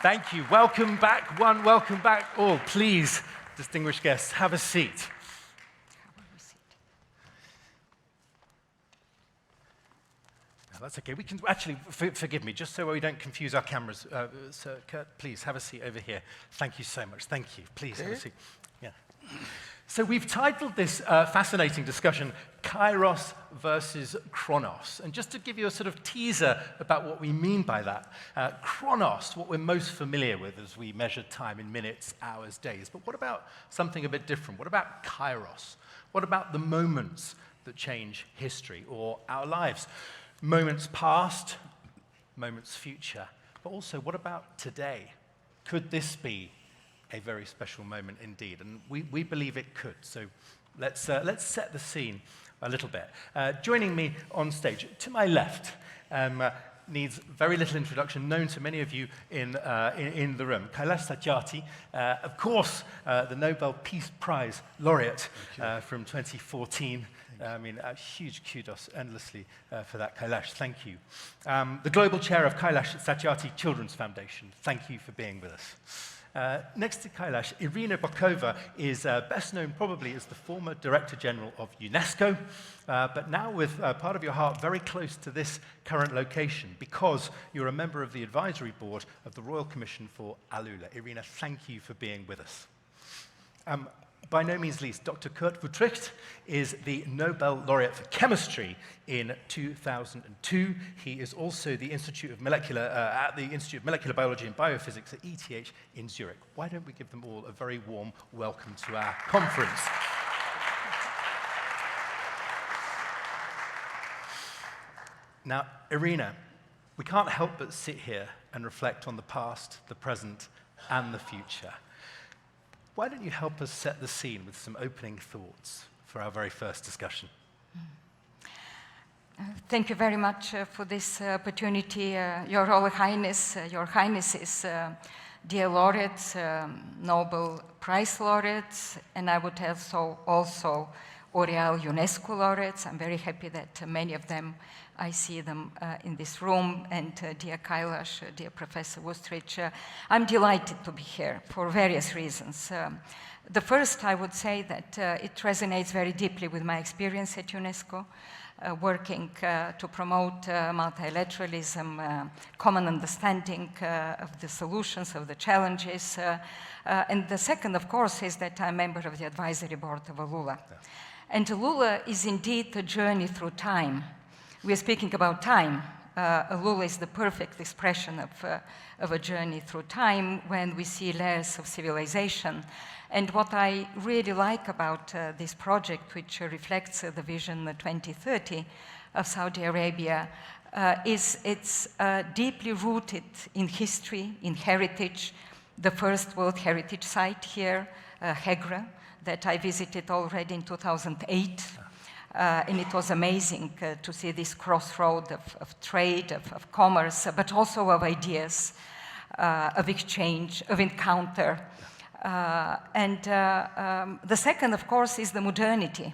Thank you. Welcome back, one. Welcome back, all. Please, distinguished guests, have a seat. No, that's okay. We can actually, forgive me, just so we don't confuse our cameras. Sir Kurt, please have a seat over here. Thank you so much. Thank you. Please have a seat. Yeah. So we've titled this fascinating discussion, Kairos versus Chronos. And just to give you a sort of teaser about what we mean by that, Chronos, what we're most familiar with as we measure time in minutes, hours, days. But what about something a bit different? What about Kairos? What about the moments that change history or our lives? Moments past, moments future. But also, what about today? Could this be a very special moment indeed? And we believe it could. So let's set the scene a little bit. Joining me on stage, to my left, needs very little introduction, known to many of you in the room. Kailash Satyarthi, of course, the Nobel Peace Prize laureate from 2014. I mean, a huge kudos endlessly for that, Kailash. Thank you. The global chair of Kailash Satyarthi Children's Foundation. Thank you for being with us. Next to Kailash, Irina Bokova is best known probably as the former Director General of UNESCO, but now with part of your heart very close to this current location because you're a member of the advisory board of the Royal Commission for AlUla. Irina, thank you for being with us. By no means least, Dr. Kurt Wüthrich is the Nobel laureate for chemistry in 2002. He is also the Institute of at the Institute of Molecular Biology and Biophysics at ETH in Zurich. Why don't we give them all a very warm welcome to our conference? Now, Irina, we can't help but sit here and reflect on the past, the present, and the future. Why don't you help us set the scene with some opening thoughts for our very first discussion? Thank you very much for this opportunity. Your Royal Highness, Your Highnesses, dear laureates, Nobel Prize laureates, and I would also L'Oréal UNESCO laureates. I'm very happy that many of them, I see them in this room, and dear Kailash, dear Professor Wüthrich, I'm delighted to be here for various reasons. The first, I would say that it resonates very deeply with my experience at UNESCO, working to promote multilateralism, common understanding of the solutions, of the challenges. And the second, of course, is that I'm a member of the advisory board of AlUla. Yeah. And AlUla is indeed a journey through time. We are speaking about time. AlUla is the perfect expression of a journey through time when we see layers of civilization. And what I really like about this project, which reflects the vision 2030 of Saudi Arabia, is it's deeply rooted in history, in heritage. The first World Heritage Site here, Hegra, that I visited already in 2008. And it was amazing to see this crossroad of trade, of commerce, but also of ideas, of exchange, of encounter. And the second, of course, is the modernity.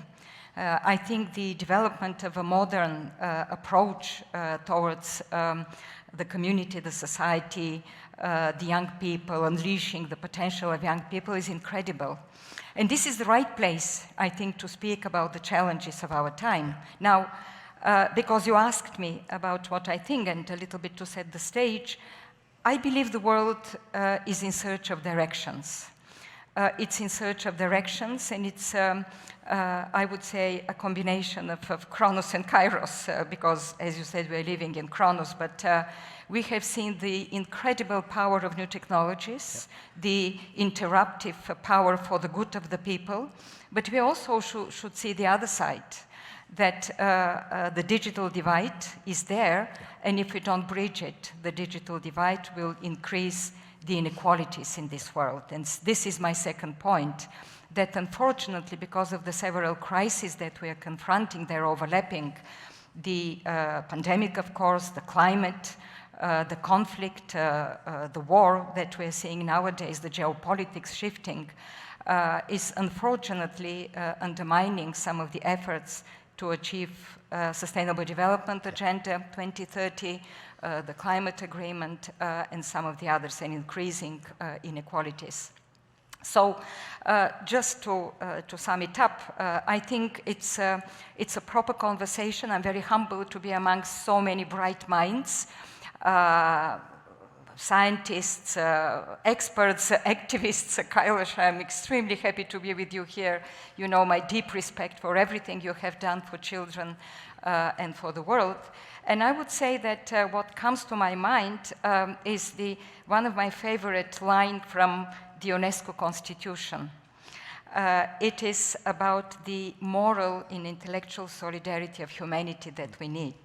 I think the development of a modern approach towards the community, the society, the young people, unleashing the potential of young people is incredible. And this is the right place, I think, to speak about the challenges of our time. Now, because you asked me about what I think and a little bit to set the stage, I believe the world is in search of directions. It's in search of directions, and it's, I would say, a combination of Chronos and Kairos, because, as you said, we're living in Chronos, but we have seen the incredible power of new technologies, the interruptive power for the good of the people, but we also should see the other side, that the digital divide is there, and if we don't bridge it, the digital divide will increase the inequalities in this world. And this is my second point, that unfortunately, because of the several crises that we are confronting, they're overlapping. The pandemic, of course, the climate, the conflict, the war that we're seeing nowadays, the geopolitics shifting, is unfortunately undermining some of the efforts to achieve Sustainable Development Agenda 2030, the climate agreement, and some of the others, and increasing inequalities. So just to sum it up, I think it's a proper conversation. I'm very humbled to be amongst so many bright minds, scientists, experts, activists. Kailash, I'm extremely happy to be with you here. You know my deep respect for everything you have done for children and for the world. And I would say that what comes to my mind is one of my favorite lines from the UNESCO Constitution. It is about the moral and intellectual solidarity of humanity that we need.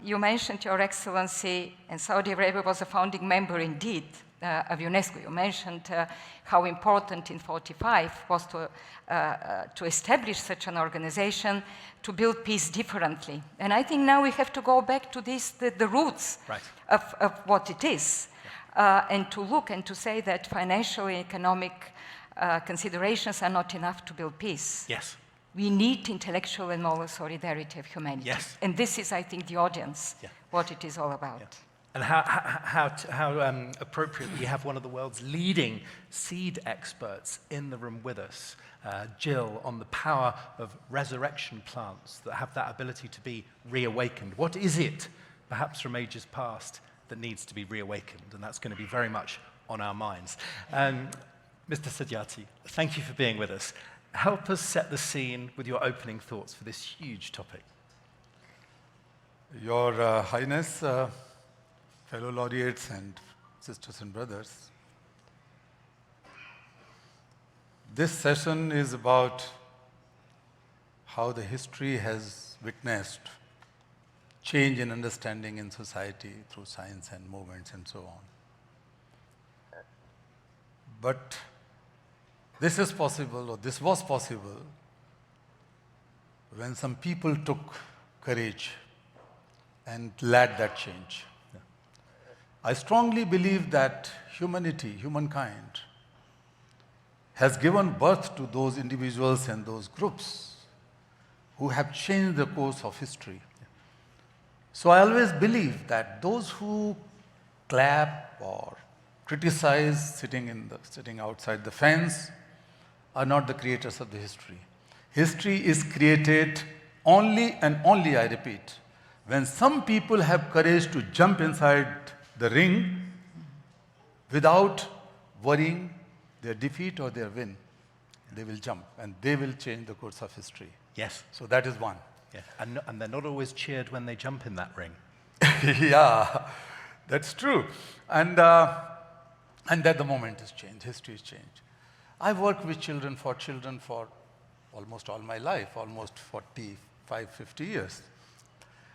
You mentioned, Your Excellency, and Saudi Arabia was a founding member indeed of UNESCO. You mentioned how important in 1945 was to establish such an organization to build peace differently. And I think now we have to go back to the roots of what it is, and to look and to say that financial and economic considerations are not enough to build peace. Yes. We need intellectual and moral solidarity of humanity. Yes. And this is, I think, the audience, what it is all about. Yeah. And how appropriate we have one of the world's leading seed experts in the room with us, Jill, on the power of resurrection plants that have that ability to be reawakened. What is it, perhaps from ages past, that needs to be reawakened? And that's going to be very much on our minds. Mr. Satyarthi, thank you for being with us. Help us set the scene with your opening thoughts for this huge topic. Your Highness, fellow laureates and sisters and brothers, this session is about how the history has witnessed change in understanding in society through science and movements and so on. But this is possible, or this was possible, when some people took courage and led that change. Yeah. I strongly believe that humankind, has given birth to those individuals and those groups who have changed the course of history. Yeah. So I always believe that those who clap or criticize sitting outside the fence are not the creators of the history. History is created only and only, I repeat, when some people have courage to jump inside the ring without worrying their defeat or their win. They will jump and they will change the course of history. Yes. So that is one. Yeah. And they're not always cheered when they jump in that ring. Yeah, that's true. And that the moment has changed, history has changed. I've worked with children for almost all my life, almost 45, 50 years.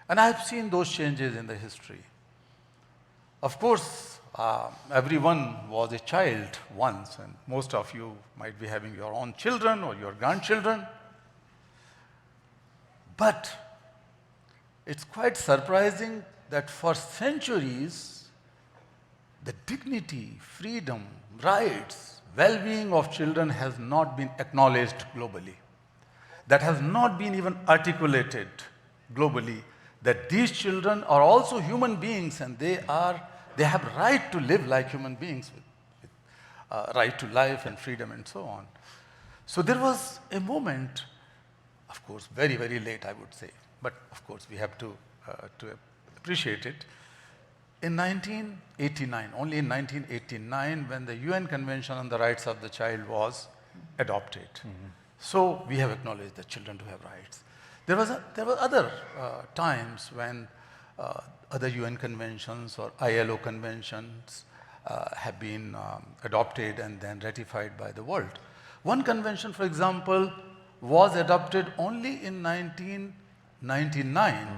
And I've seen those changes in the history. Of course, everyone was a child once, and most of you might be having your own children or your grandchildren. But it's quite surprising that for centuries, the dignity, freedom, rights, well-being of children has not been acknowledged globally. That has not been even articulated globally, that these children are also human beings and they have right to live like human beings with right to life and freedom and so on. So there was a moment, of course, very, very late, I would say, but of course we have to appreciate it. In 1989, only in 1989, when the UN Convention on the Rights of the Child was adopted. Mm-hmm. So we have acknowledged that children do have rights. There were other times when other UN conventions or ILO conventions have been adopted and then ratified by the world. One convention, for example, was adopted only in 1999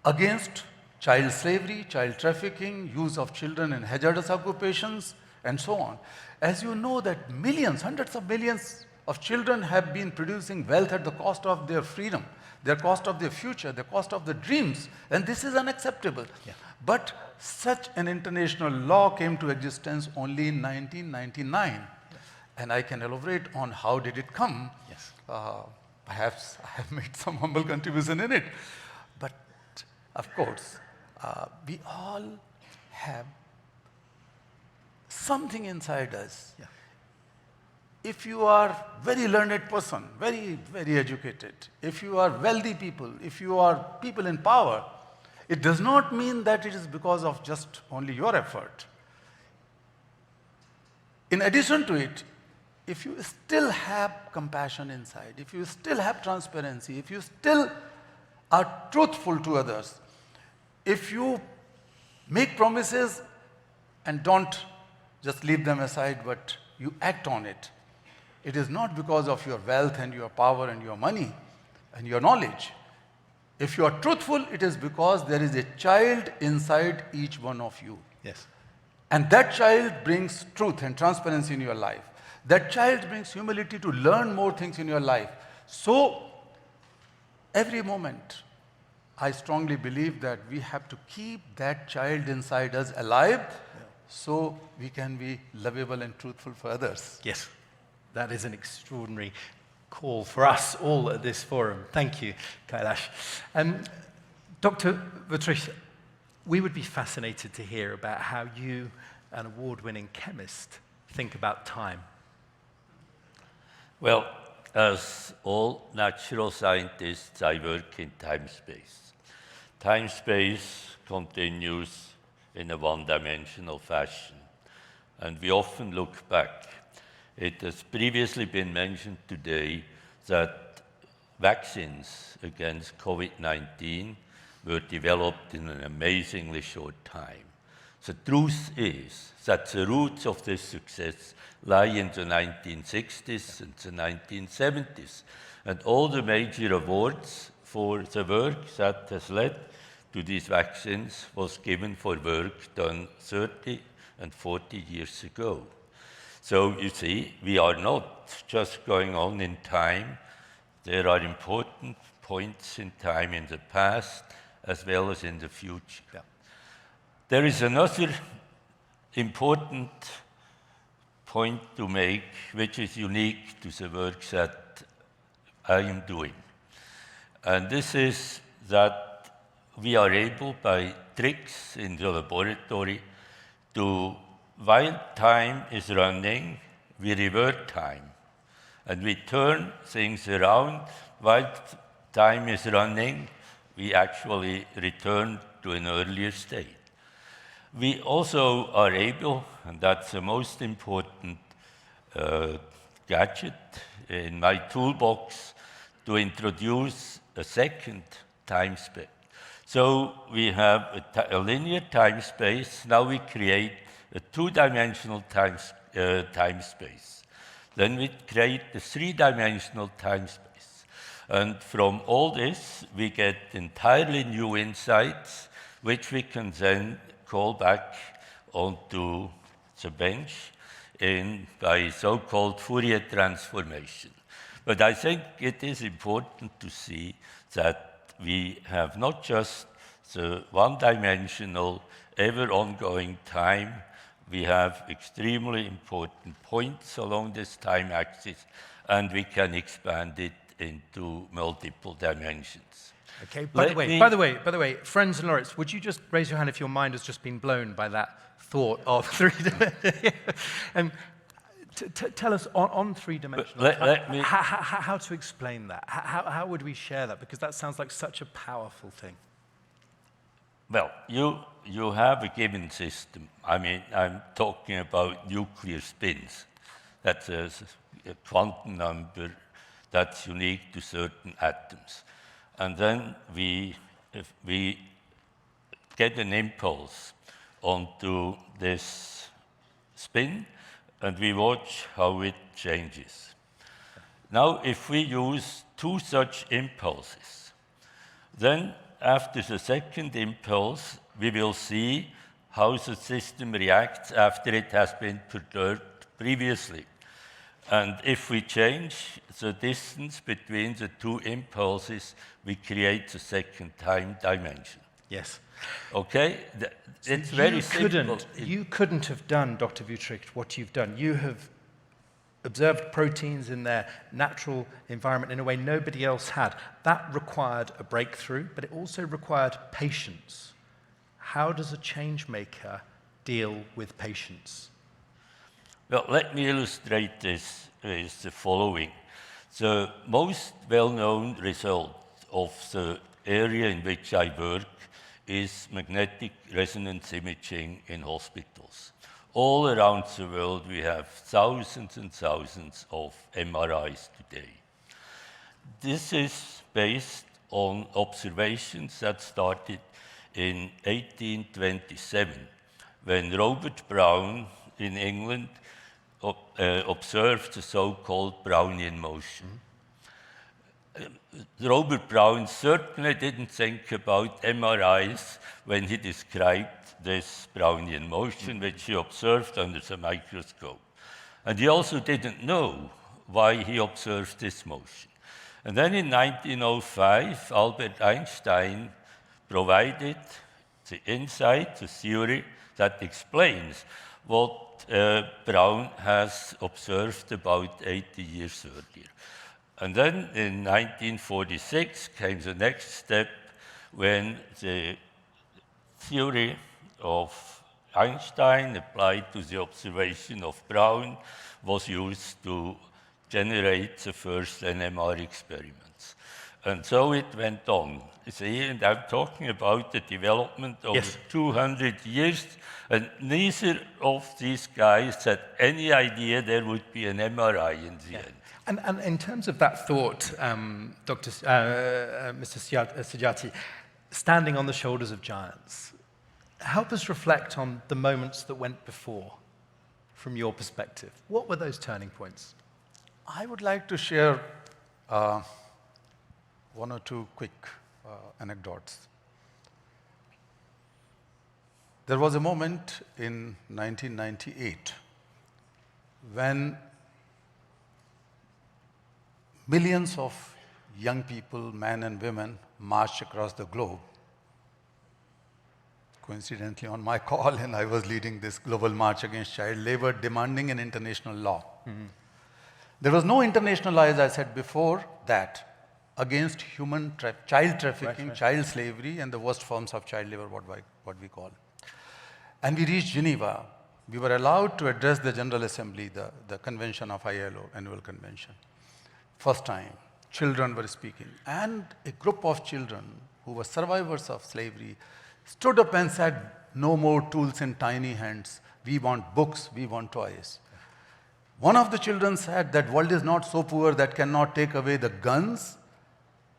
against child slavery, child trafficking, use of children in hazardous occupations, and so on. As you know that millions, hundreds of millions of children have been producing wealth at the cost of their freedom, their cost of their future, the cost of their dreams, and this is unacceptable. Yeah. But such an international law came to existence only in 1999. Yes. And I can elaborate on how did it come. Yes. I have made some humble contribution in it. But of course, we all have something inside us. Yeah. If you are very learned person, very, very educated, if you are wealthy people, if you are people in power, it does not mean that it is because of just only your effort. In addition to it, if you still have compassion inside, if you still have transparency, if you still are truthful to others, if you make promises and don't just leave them aside, but you act on it, it is not because of your wealth and your power and your money and your knowledge. If you are truthful, it is because there is a child inside each one of you. Yes. And that child brings truth and transparency in your life. That child brings humility to learn more things in your life. So, every moment, I strongly believe that we have to keep that child inside us alive, so we can be lovable and truthful for others. Yes. That is an extraordinary call for us all at this forum. Thank you, Kailash. Dr. Wüthrich, we would be fascinated to hear about how you, an award-winning chemist, think about time. Well, as all natural scientists, I work in time-space. Time-space continues in a one-dimensional fashion, and we often look back. It has previously been mentioned today that vaccines against COVID-19 were developed in an amazingly short time. The truth is that the roots of this success lie in the 1960s and the 1970s, and all the major awards for the work that has led to these vaccines was given for work done 30 and 40 years ago. So you see, we are not just going on in time. There are important points in time in the past as well as in the future. Yeah. There is another important point to make, which is unique to the work that I am doing. And this is that we are able, by tricks in the laboratory, to, while time is running, we revert time. And we turn things around. While time is running, we actually return to an earlier state. We also are able, and that's the most important gadget in my toolbox, to introduce a second time space. So we have a linear time space. Now we create a two-dimensional time space. Then we create a three-dimensional time space. And from all this, we get entirely new insights, which we can then call back onto the bench by so-called Fourier transformation. But I think it is important to see that we have not just the one-dimensional, ever-ongoing time. We have extremely important points along this time axis, and we can expand it into multiple dimensions. Okay. By the way, friends and laureates, would you just raise your hand if your mind has just been blown by that thought of three dimensions? And tell us on three-dimensional how to explain that. How would we share that? Because that sounds like such a powerful thing. Well, you have a given system. I mean, I'm talking about nuclear spins. That's a quantum number that's unique to certain atoms. And then we get an impulse onto this spin, and we watch how it changes. Now, if we use two such impulses, then after the second impulse, we will see how the system reacts after it has been perturbed previously. And if we change the distance between the two impulses, we create the second time dimension. Yes. Okay? It's very simple. You couldn't have done, Dr. Wüthrich, what you've done. You have observed proteins in their natural environment in a way nobody else had. That required a breakthrough, but it also required patience. How does a change maker deal with patience? Well, let me illustrate this with the following. The most well-known result of the area in which I work is magnetic resonance imaging in hospitals. All around the world, we have thousands and thousands of MRIs today. This is based on observations that started in 1827, when Robert Brown in England observed the so-called Brownian motion. Robert Brown certainly didn't think about MRIs when he described this Brownian motion, which he observed under the microscope. And he also didn't know why he observed this motion. And then in 1905, Albert Einstein provided the insight, the theory that explains what Brown has observed about 80 years earlier. And then in 1946 came the next step when the theory of Einstein applied to the observation of Brown was used to generate the first NMR experiments. And so it went on. See, and I'm talking about the development over 200 years, and neither of these guys had any idea there would be an MRI in the end. And in terms of that thought, Mr. Satyarthi, standing on the shoulders of giants, help us reflect on the moments that went before, from your perspective. What were those turning points? I would like to share one or two quick anecdotes. There was a moment in 1998 when millions of young people, men and women, marched across the globe. Coincidentally, on my call, and I was leading this global march against child labor, demanding an international law. Mm-hmm. There was no international law, as I said before, that against human child trafficking, child slavery, and the worst forms of child labor, what we call. And we reached Geneva. We were allowed to address the General Assembly, the convention of ILO, annual convention. First time, children were speaking. And a group of children who were survivors of slavery stood up and said, no more tools in tiny hands. We want books, we want toys. One of the children said that world is not so poor that cannot take away the guns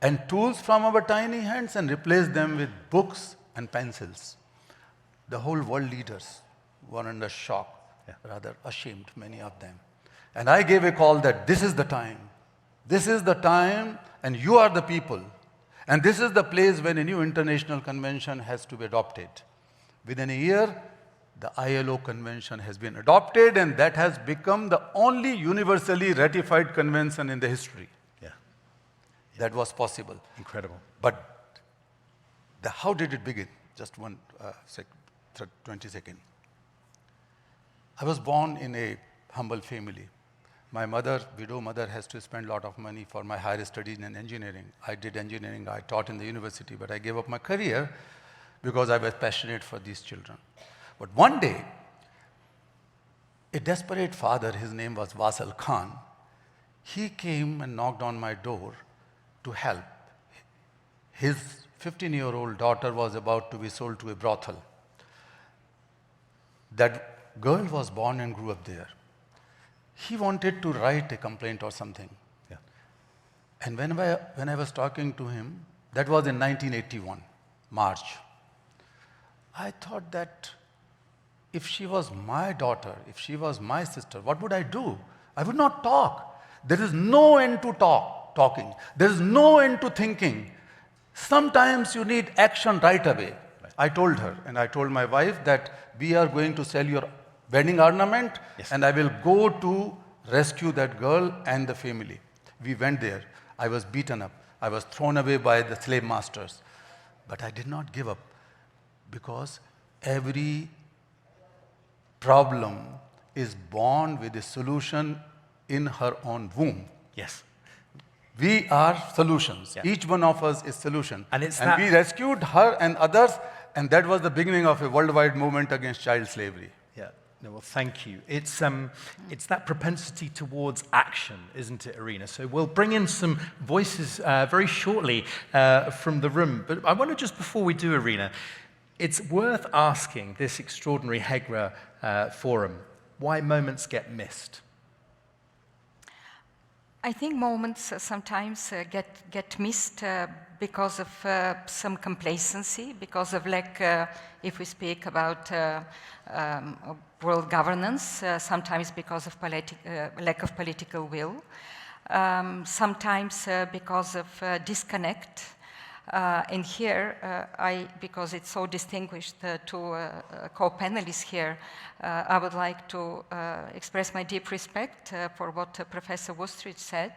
and tools from our tiny hands and replace them with books and pencils. The whole world leaders were under shock, rather ashamed, many of them. And I gave a call that this is the time. This is the time, and you are the people. And this is the place when a new international convention has to be adopted. Within a year, the ILO convention has been adopted, and that has become the only universally ratified convention in the history. That was possible. Incredible. But how did it begin? Just 20 seconds. I was born in a humble family. My mother, widow mother, has to spend a lot of money for my higher studies in engineering. I did engineering, I taught in the university, but I gave up my career because I was passionate for these children. But one day, a desperate father, his name was Wasal Khan, he came and knocked on my door to help. His 15-year-old daughter was about to be sold to a brothel. That girl was born and grew up there. He wanted to write a complaint or something. And when I was talking to him, that was in 1981, March. I thought that if she was my daughter, if she was my sister, what would I do? I would not talk. There is no end to talking. There is no end to thinking. Sometimes you need action right away. I told her, and I told my wife that we are going to sell your wedding ornament, and I will go to rescue that girl and the family. We went there. I was beaten up. I was thrown away by the slave masters. But I did not give up, because every problem is born with a solution in her own womb. Yes. We are solutions. Yeah. Each one of us is solution. And it's and we rescued her and others, and that was the beginning of a worldwide movement against child slavery. Yeah. No, well, thank you. It's that propensity towards action, isn't it, Irina? So we'll bring in some voices very shortly from the room. But I wonder, just before we do, Irina, it's worth asking this extraordinary Hegra forum why moments get missed. I think moments sometimes get missed because of some complacency, because of lack, if we speak about world governance, sometimes because of lack of political will, sometimes because of disconnect. And here, because it's so distinguished, two co-panelists here, I would like to express my deep respect for what Professor Wüthrich said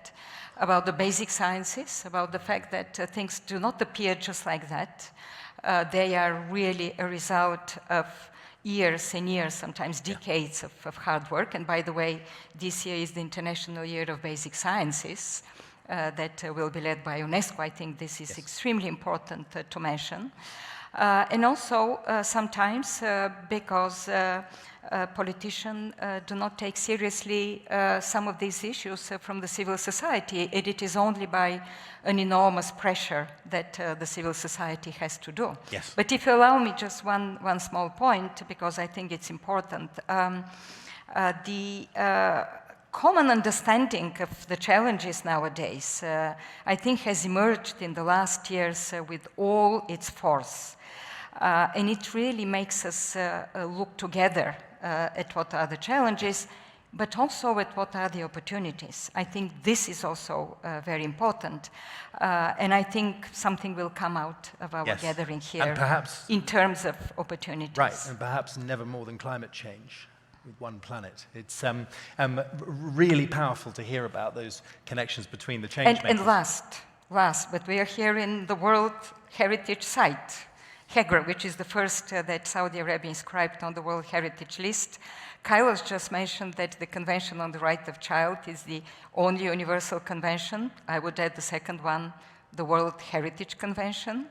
about the basic sciences, about the fact that things do not appear just like that. They are really a result of years and years, sometimes decades of hard work. And by the way, this year is the International Year of Basic Sciences. That will be led by UNESCO. I think this is extremely important to mention. And also sometimes because politicians do not take seriously some of these issues from the civil society. It is only by an enormous pressure that the civil society has to do. Yes. But if you allow me just one small point, because I think it's important, common understanding of the challenges nowadays, I think, has emerged in the last years with all its force. And it really makes us look together at what are the challenges, but also at what are the opportunities. I think this is also very important. And I think something will come out of our gathering here, and perhaps, in terms of opportunities. Right, and perhaps never more than climate change. With one planet. It's really powerful to hear about those connections between the change makers. And last, but we are here in the World Heritage Site, Hegra, which is the first that Saudi Arabia inscribed on the World Heritage List. Kailash just mentioned that the Convention on the Right of Child is the only universal convention. I would add the second one, the World Heritage Convention,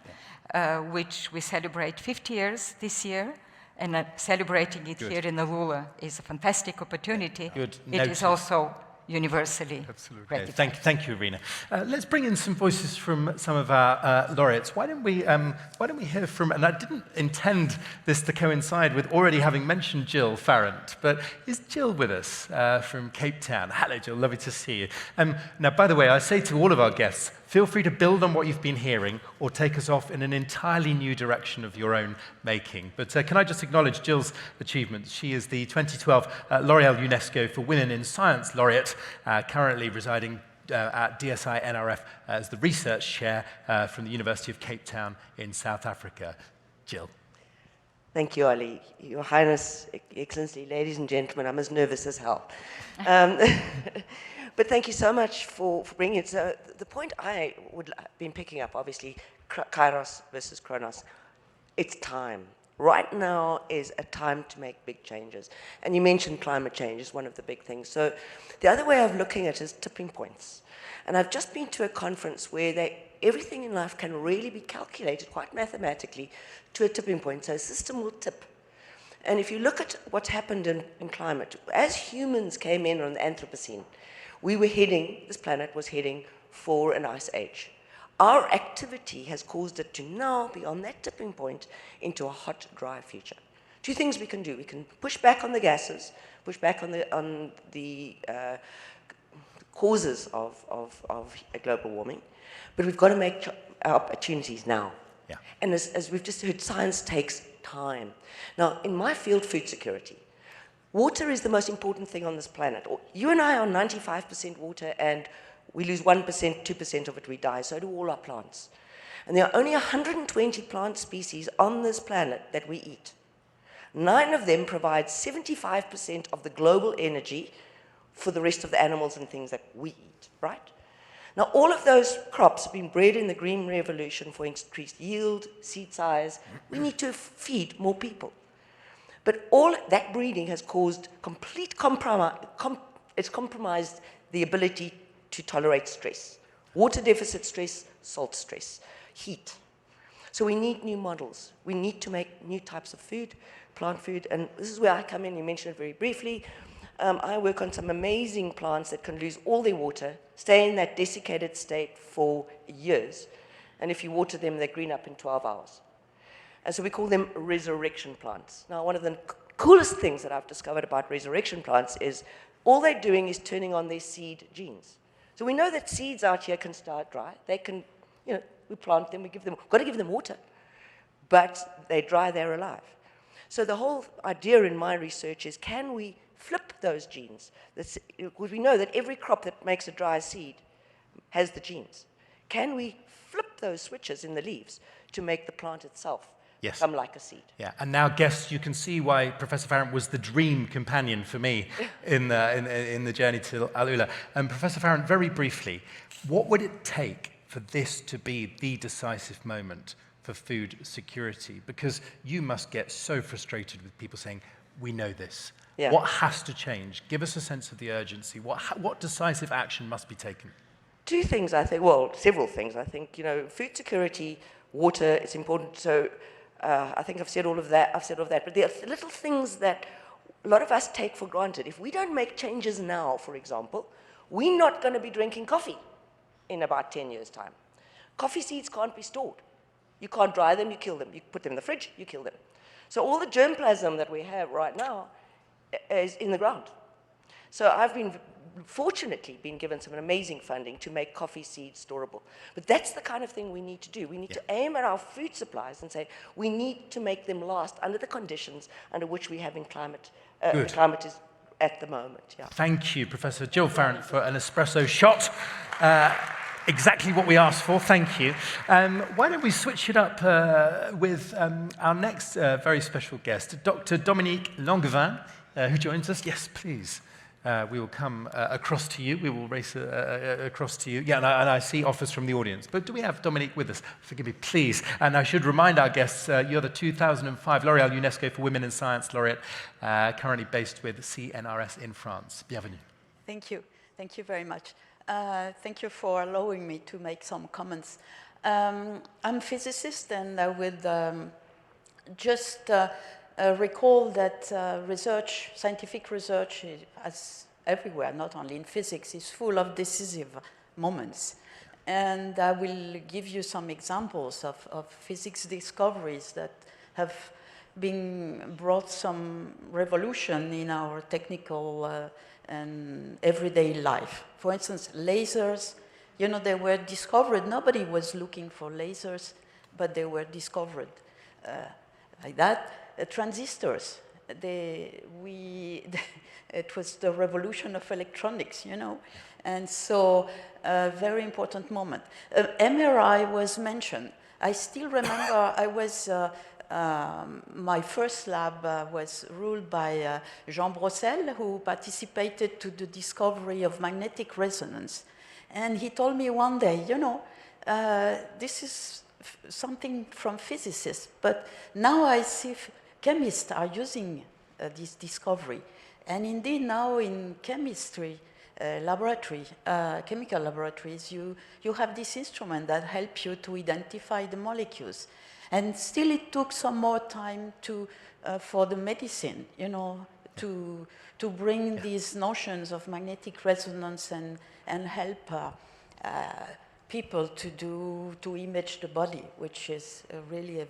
which we celebrate 50 years this year. And celebrating it here in AlUla is a fantastic opportunity. Good. It is also universally ratified. Thank you, Irina. Let's bring in some voices from some of our laureates. Why don't we hear from, and I didn't intend this to coincide with already having mentioned Jill Farrant, but is Jill with us from Cape Town? Hello, Jill, lovely to see you. Now, by the way, I say to all of our guests, feel free to build on what you've been hearing or take us off in an entirely new direction of your own making. But can I just acknowledge Jill's achievements? She is the 2012 L'Oréal UNESCO for Women in Science laureate, currently residing at DSI NRF as the research chair from the University of Cape Town in South Africa. Jill. Thank you, Ali. Your Highness, Excellency, ladies and gentlemen, I'm as nervous as hell. But thank you so much for bringing it. So the point I would have been picking up, obviously, Kairos versus Chronos, it's time. Right now is a time to make big changes. And you mentioned climate change is one of the big things. So the other way of looking at it is tipping points. And I've just been to a conference where everything in life can really be calculated quite mathematically to a tipping point. So a system will tip. And if you look at what's happened in climate, as humans came in on the Anthropocene, this planet was heading for an ice age. Our activity has caused it to now be on that tipping point into a hot, dry future. Two things we can do. We can push back on the gases, push back on the causes of global warming, but we've got to make our opportunities now. Yeah. And as we've just heard, science takes time. Now, in my field, food security, water is the most important thing on this planet. You and I are 95% water, and we lose 1%, 2% of it, we die. So do all our plants. And there are only 120 plant species on this planet that we eat. 9 of them provide 75% of the global energy for the rest of the animals and things that we eat, right? Now, all of those crops have been bred in the Green Revolution for increased yield, seed size. We need to feed more people. But all that breeding has caused complete It's compromised the ability to tolerate stress. Water deficit stress, salt stress, heat. So we need new models. We need to make new types of food, plant food, and this is where I come in. You mentioned it very briefly. I work on some amazing plants that can lose all their water, stay in that desiccated state for years, and if you water them, they green up in 12 hours. And so we call them resurrection plants. Now, one of the coolest things that I've discovered about resurrection plants is all they're doing is turning on their seed genes. So we know that seeds out here can start dry. They can, we plant them, we've got to give them water. But they dry, they're alive. So the whole idea in my research is, can we flip those genes? Because we know that every crop that makes a dry seed has the genes. Can we flip those switches in the leaves to make the plant itself become like a seed? Yeah, and now, guests, you can see why Professor Farrant was the dream companion for me in the journey to AlUla. Professor Farrant, very briefly, what would it take for this to be the decisive moment for food security? Because you must get so frustrated with people saying, we know this. Yeah. What has to change? Give us a sense of the urgency. What decisive action must be taken? Two things, I think, well, several things. I think, food security, water, it's important. So I think I've said all of that. But there are little things that a lot of us take for granted. If we don't make changes now, for example, we're not going to be drinking coffee in about 10 years' time. Coffee seeds can't be stored. You can't dry them, you kill them. You put them in the fridge, you kill them. So all the germplasm that we have right now is in the ground. So I've fortunately been given some amazing funding to make coffee seeds storable. But that's the kind of thing we need to do. We need to aim at our food supplies and say, we need to make them last under the conditions under which we have in climate. The climate is at the moment. Yeah. Thank you, Professor Jill Farrant, for an espresso shot. Exactly what we asked for, thank you. Why don't we switch it up with our next very special guest, Dr. Dominique Langevin, who joins us. Yes, please. We will come across to you. We will race across to you. Yeah, and I see offers from the audience. But do we have Dominique with us? Forgive me, please. And I should remind our guests, you're the 2005 L'Oréal UNESCO for Women in Science Laureate, currently based with CNRS in France. Bienvenue. Thank you. Thank you very much. Thank you for allowing me to make some comments. I'm a physicist, and I will just recall that scientific research, as everywhere, not only in physics, is full of decisive moments. And I will give you some examples of physics discoveries that have brought some revolution in our technical and everyday life. For instance, lasers, they were discovered. Nobody was looking for lasers, but they were discovered like that. Transistors, it was the revolution of electronics, And so, a very important moment. MRI was mentioned. I still remember my first lab was ruled by Jean Brossel, who participated to the discovery of magnetic resonance. And he told me one day, this is something from physicists, but now I see chemists are using this discovery. And indeed now in chemistry chemical laboratories, you have this instrument that helps you to identify the molecules. And still it took some more time for the medicine, to bring these notions of magnetic resonance and help people to image the body, which is really a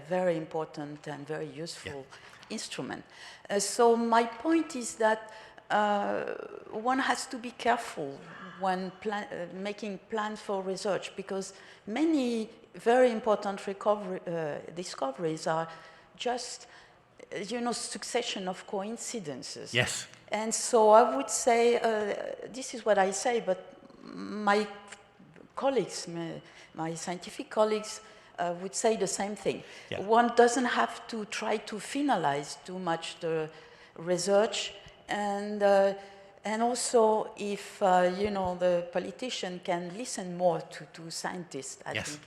very important and very useful instrument. So my point is that one has to be careful when making plans for research, because many very important discoveries are just, succession of coincidences. Yes. And so I would say, this is what I say, but my colleagues, my scientific colleagues, would say the same thing. Yeah. One doesn't have to try to finalize too much the research, and if the politician can listen more to scientists, I think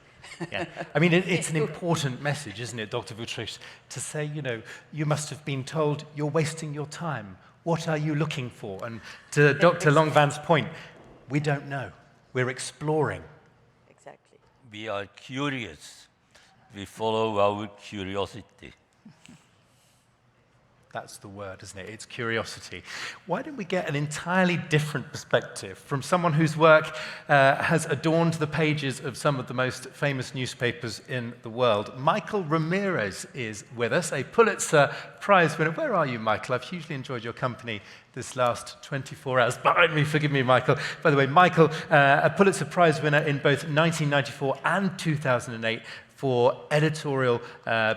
Yeah. I mean, it's an important message, isn't it, Dr. Wüthrich, to say, you know, you must have been told you're wasting your time. What are you looking for? And to Dr. Longvan's point, we don't know. We're exploring. Exactly. We are curious. We follow our curiosity. That's the word, isn't it? It's curiosity. Why don't we get an entirely different perspective from someone whose work has adorned the pages of some of the most famous newspapers in the world? Michael Ramirez is with us, a Pulitzer Prize winner. Where are you, Michael? I've hugely enjoyed your company this last 24 hours. Behind me, forgive me, Michael. By the way, Michael, a Pulitzer Prize winner in both 1994 and 2008 for editorial,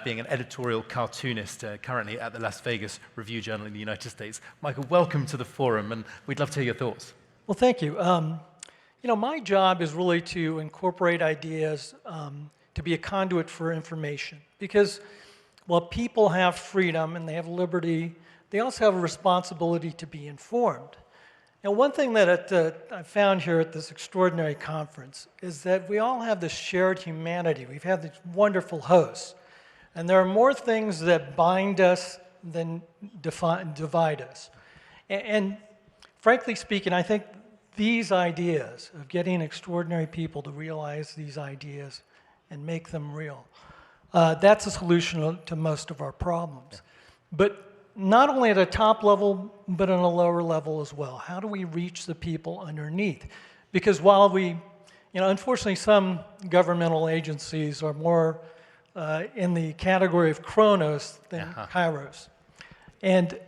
being an editorial cartoonist, currently at the Las Vegas Review-Journal in the United States. Michael, welcome to the forum, and we'd love to hear your thoughts. Well, thank you. You know, my job is really to incorporate ideas, to be a conduit for information, because while people have freedom and they have liberty, they also have a responsibility to be informed. Now, one thing that I found here at this extraordinary conference is that we all have this shared humanity. We've had these wonderful hosts, and there are more things that bind us than divide us. And frankly speaking, I think these ideas of getting extraordinary people to realize these ideas and make them real, that's a solution to most of our problems. But not only at a top level, but on a lower level as well. How do we reach the people underneath? Because while we, you know, unfortunately some governmental agencies are more in the category of Chronos than Kairos. And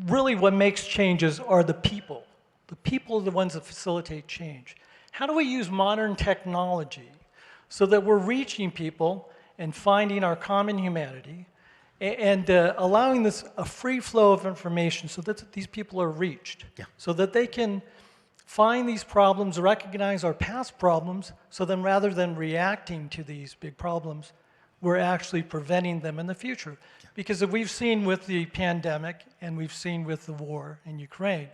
really what makes changes are the people. The people are the ones that facilitate change. How do we use modern technology so that we're reaching people and finding our common humanity, and allowing a free flow of information so that these people are reached, so that they can find these problems, recognize our past problems, so then rather than reacting to these big problems, we're actually preventing them in the future. Because if we've seen with the pandemic and we've seen with the war in Ukraine,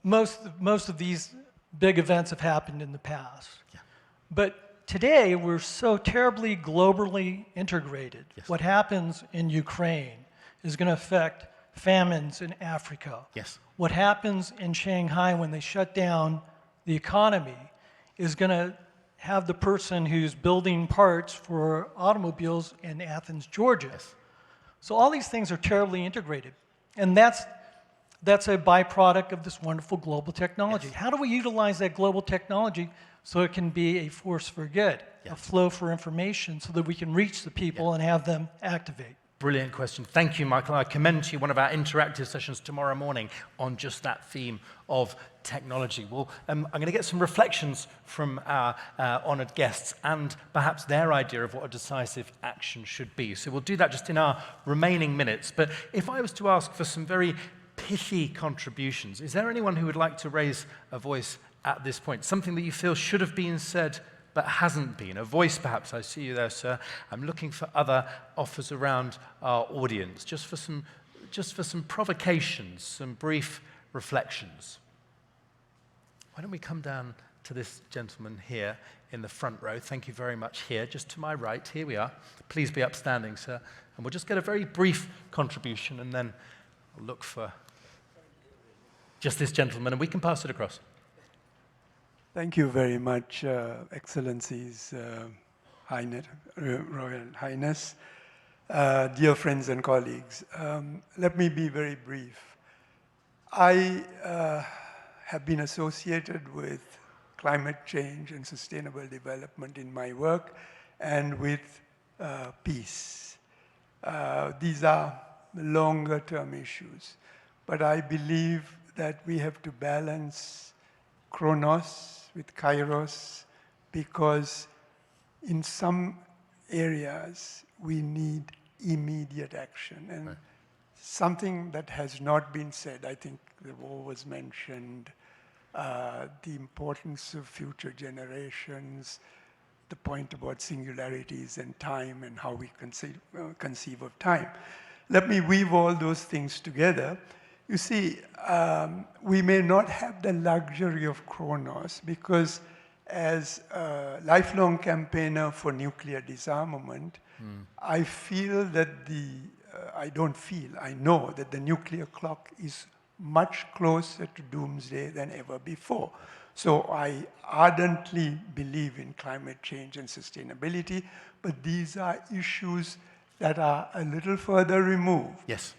most of these big events have happened in the past. But today, we're so terribly globally integrated. Yes. What happens in Ukraine is going to affect famines in Africa. Yes. What happens in Shanghai when they shut down the economy is going to have the person who's building parts for automobiles in Athens, Georgia. Yes. So all these things are terribly integrated. And that's a byproduct of this wonderful global technology. Yes. How do we utilize that global technology so it can be a force for good, a flow for information, so that we can reach the people and have them activate? Brilliant question. Thank you, Michael. I commend to you one of our interactive sessions tomorrow morning on just that theme of technology. Well, I'm going to get some reflections from our honoured guests and perhaps their idea of what a decisive action should be. So we'll do that just in our remaining minutes. But if I was to ask for some very pithy contributions, is there anyone who would like to raise a voice at this point? Something that you feel should have been said but hasn't been. A voice, perhaps. I see you there, sir. I'm looking for other offers around our audience, just for some provocations, some brief reflections. Why don't we come down to this gentleman here in the front row? Thank you very much. Here, just to my right. Here we are. Please be upstanding, sir. And we'll just get a very brief contribution, and then I'll look for just this gentleman, and we can pass it across. Thank you very much, Excellencies, Royal Highness, dear friends and colleagues. Let me be very brief. I have been associated with climate change and sustainable development in my work and with peace. These are longer-term issues, but I believe that we have to balance Chronos with Kairos, because in some areas we need immediate action. And something that has not been said, I think the war was mentioned, the importance of future generations, the point about singularities and time and how we conceive of time. Let me weave all those things together. You see, we may not have the luxury of Chronos because as a lifelong campaigner for nuclear disarmament, I feel that I know that the nuclear clock is much closer to doomsday than ever before. So I ardently believe in climate change and sustainability, but these are issues that are a little further removed. Yes.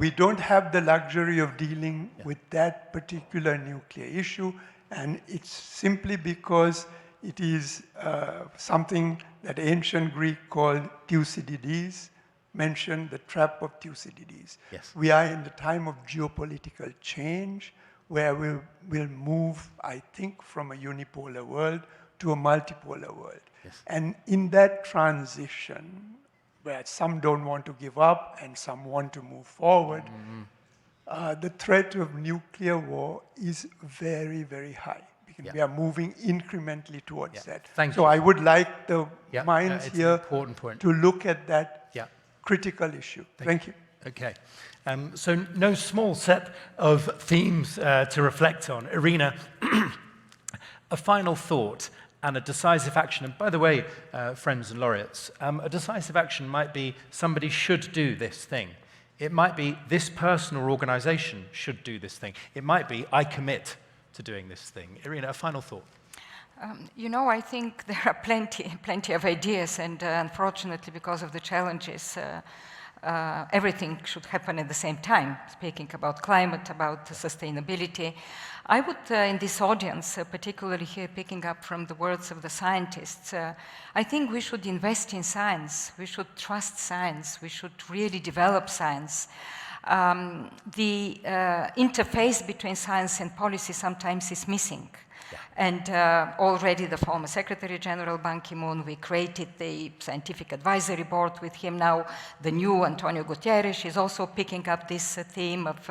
We don't have the luxury of dealing with that particular nuclear issue, and it's simply because it is something that ancient Greek called Thucydides mentioned, the trap of Thucydides. Yes. We are in the time of geopolitical change, where we'll move, I think, from a unipolar world to a multipolar world. Yes. And in that transition, where some don't want to give up and some want to move forward, the threat of nuclear war is very, very high. Because we are moving incrementally towards that. Thank so you. I would like the minds it's here an important point. to look at that Yeah. critical issue. Thank you. Okay. So no small set of themes to reflect on. Irina, a final thought and a decisive action. And by the way, friends and laureates, a decisive action might be somebody should do this thing. It might be this person or organization should do this thing. It might be I commit to doing this thing. Irina, a final thought. You know, I think there are plenty of ideas, and unfortunately, because of the challenges, everything should happen at the same time, speaking about climate, about sustainability. I would, in this audience, particularly here picking up from the words of the scientists, I think we should invest in science, we should trust science, we should really develop science. The interface between science and policy sometimes is missing. And already the former Secretary General Ban Ki-moon, we created the scientific advisory board with him. Now the new Antonio Guterres is also picking up this theme of,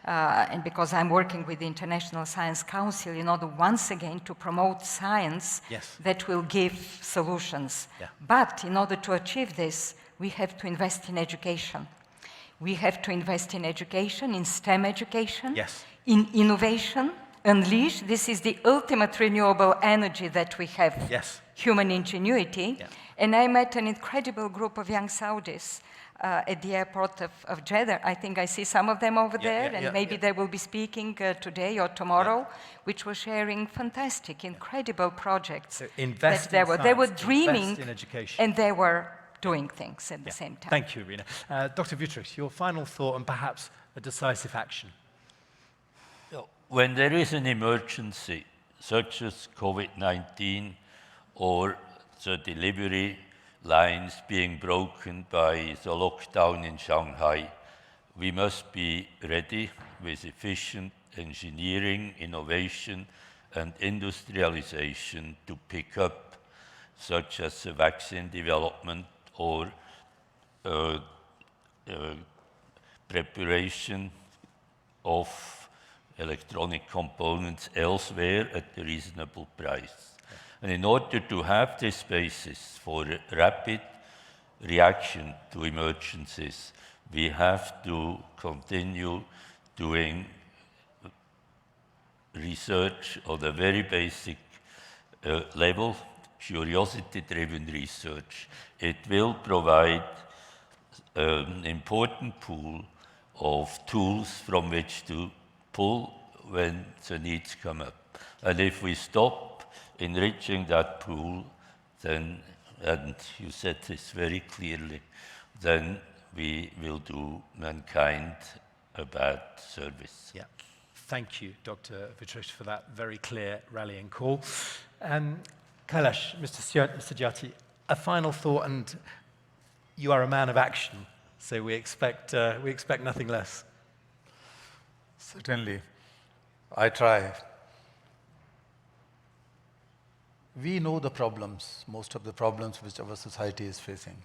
and because I'm working with the International Science Council in order once again to promote science that will give solutions. But in order to achieve this, we have to invest in education. We have to invest in education, in STEM education, in innovation. Unleash, this is the ultimate renewable energy that we have, human ingenuity. And I met an incredible group of young Saudis at the airport of Jeddah. I think I see some of them over there, and maybe they will be speaking today or tomorrow, which were sharing fantastic, incredible projects. So invest in science, they were dreaming, invest in education. And they were doing things at the same time. Thank you, Irina. Dr. Wüthrich, your final thought and perhaps a decisive action. When there is an emergency, such as COVID-19 or the delivery lines being broken by the lockdown in Shanghai, we must be ready with efficient engineering, innovation, and industrialization to pick up, such as the vaccine development or preparation of electronic components elsewhere at a reasonable price. And in order to have this basis for rapid reaction to emergencies, we have to continue doing research on a very basic level, curiosity-driven research. It will provide an important pool of tools from which to pull when the needs come up. And if we stop enriching that pool, then, and you said this very clearly, then we will do mankind a bad service. Yeah. Thank you, Dr. Wüthrich, for that very clear rallying call. Kailash, Mr. Satyarthi, a final thought, and you are a man of action, so we expect nothing less. Certainly, I try. We know the problems, most of the problems which our society is facing.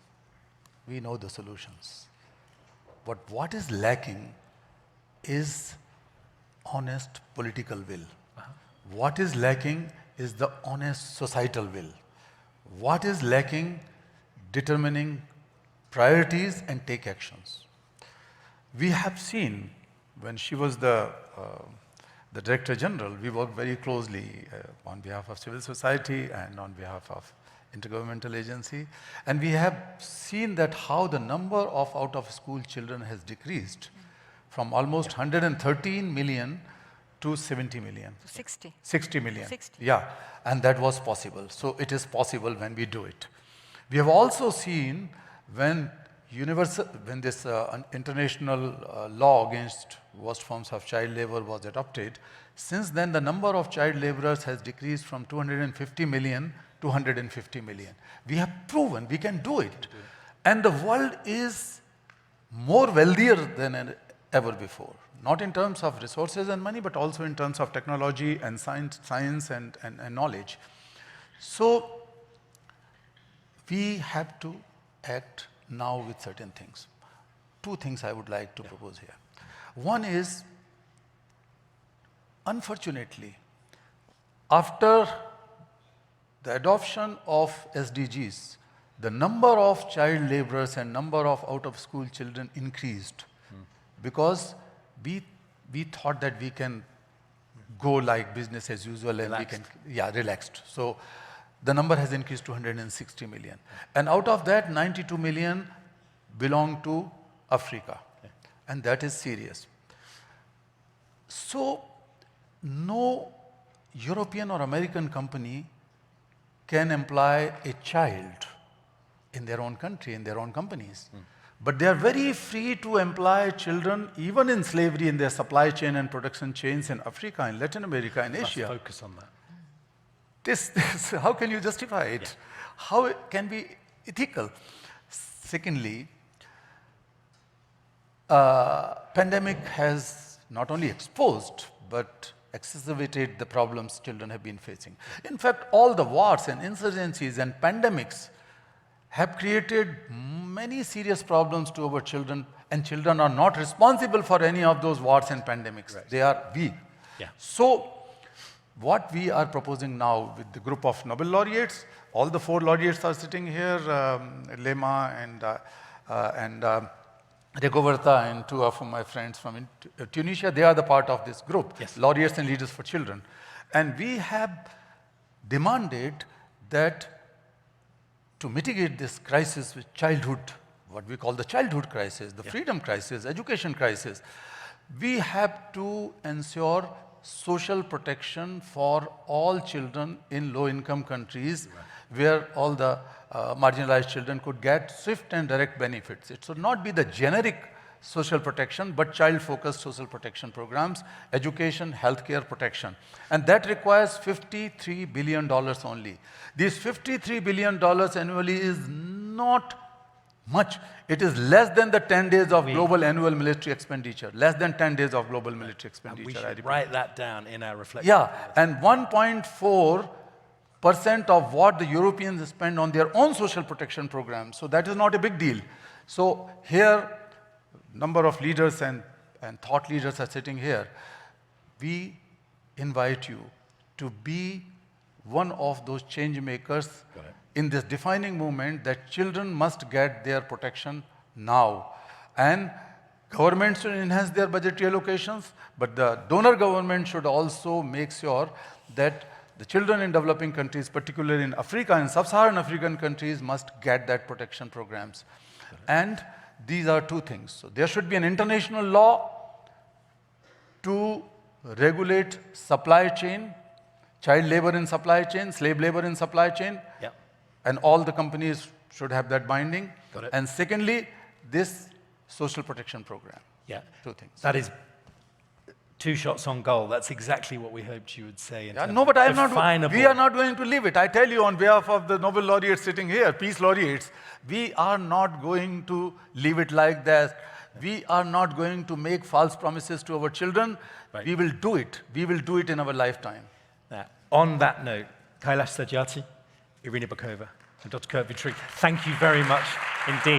We know the solutions. But what is lacking is honest political will. What is lacking is the honest societal will. What is lacking? Determining priorities and take actions. We have seen when she was the the Director General, we work very closely on behalf of civil society and on behalf of intergovernmental agency. And we have seen that how the number of out-of-school children has decreased from almost 113 million to 70 million. 60. 60 million. 60. Yeah, and that was possible. So it is possible when we do it. We have also seen when this international law against worst forms of child labor was adopted, since then the number of child laborers has decreased from 250 million to 150 million. We have proven we can do it. And the world is more wealthier than ever before. Not in terms of resources and money, but also in terms of technology and science and knowledge. So we have to act now with certain things. Two things I would like to propose here. One is, unfortunately, after the adoption of SDGs, the number of child laborers and number of out-of-school children increased because we thought that we can go like business as usual and Relaxed. we can, relaxed. So the number has increased to 160 million. And out of that, 92 million belong to Africa. Okay. And that is serious. So no European or American company can employ a child in their own country, in their own companies. But they are very free to employ children, even in slavery, in their supply chain and production chains in Africa, in Latin America, in Asia. Let's focus on that. This, how can you justify it? Yeah. How it can be ethical? Secondly, pandemic has not only exposed, but exacerbated the problems children have been facing. In fact, all the wars and insurgencies and pandemics have created many serious problems to our children, and children are not responsible for any of those wars and pandemics. Right. They are we. Yeah. So, what we are proposing now with the group of Nobel laureates, all the 4 laureates are sitting here, Lema and Regoverta and 2 of my friends from Tunisia, they are the part of this group, yes. Laureates and Leaders for Children. And we have demanded that to mitigate this crisis with childhood, what we call the childhood crisis, the freedom crisis, education crisis, we have to ensure social protection for all children in low-income countries, where all the marginalized children could get swift and direct benefits. It should not be the generic social protection, but child-focused social protection programs, education, healthcare protection. And that requires $53 billion only. These $53 billion annually is not much. It is less than the 10 days of global annual military expenditure. Less than 10 days of global military expenditure. And we should write that down in our reflection. Yeah, and 1.4% of what the Europeans spend on their own social protection programs. So that is not a big deal. So here, number of leaders and thought leaders are sitting here. We invite you to be one of those change makers in this defining movement that children must get their protection now. And governments should enhance their budgetary allocations, but the donor government should also make sure that the children in developing countries, particularly in Africa and sub-Saharan African countries, must get that protection programs. And these are 2 things. So there should be an international law to regulate supply chain, child labor in supply chain, slave labor in supply chain. Yeah. And all the companies should have that binding. Got it. And secondly, this social protection program. Yeah. 2 things. That is 2 shots on goal. That's exactly what we hoped you would say. No, but we are not going to leave it. I tell you on behalf of the Nobel laureates sitting here, peace laureates, we are not going to leave it like that. We are not going to make false promises to our children. Right. We will do it. We will do it in our lifetime. Now, on that note, Kailash Satyarthi, Irina Bokova, and Dr. Wüthrich, thank you very much indeed.